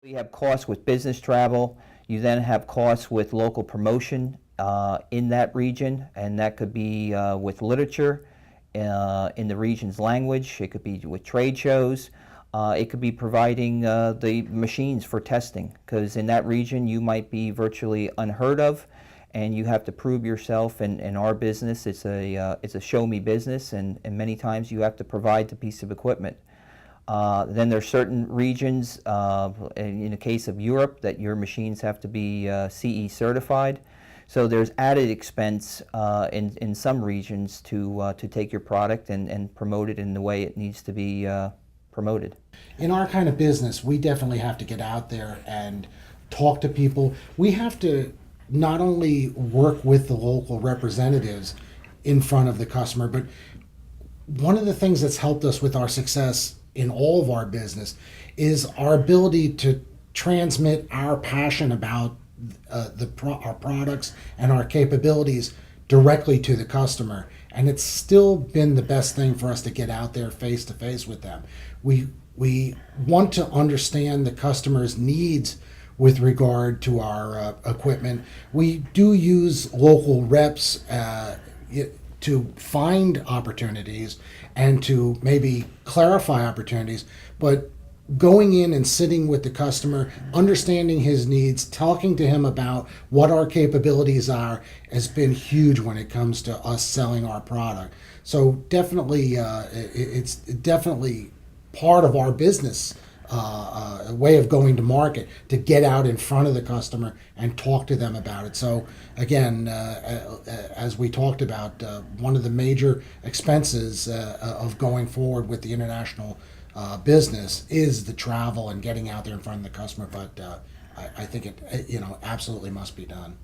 You have costs with business travel. You then have costs with local promotion in that region, and that could be with literature in the region's language. It could be with trade shows. It could be providing the machines for testing, because in that region you might be virtually unheard of, and you have to prove yourself. In our business, it's a show me business, and many times you have to provide the piece of equipment. Then there are certain regions, in the case of Europe, that your machines have to be CE certified. So there's added expense in some regions to take your product and promote it in the way it needs to be promoted. In our kind of business, we definitely have to get out there and talk to people. We have to not only work with the local representatives in front of the customer, but one of the things that's helped us with our success in all of our business is our ability to transmit our passion about our products and our capabilities directly to the customer. And it's still been the best thing for us to get out there face to face with them. We want to understand the customer's needs with regard to our equipment. We do use local reps to find opportunities and to maybe clarify opportunities, but going in and sitting with the customer, understanding his needs, talking to him about what our capabilities are has been huge when it comes to us selling our product. So definitely, it's definitely part of our business way of going to market, to get out in front of the customer and talk to them about it. So again, as we talked about, one of the major expenses of going forward with the international business is the travel and getting out there in front of the customer. But I think it absolutely must be done.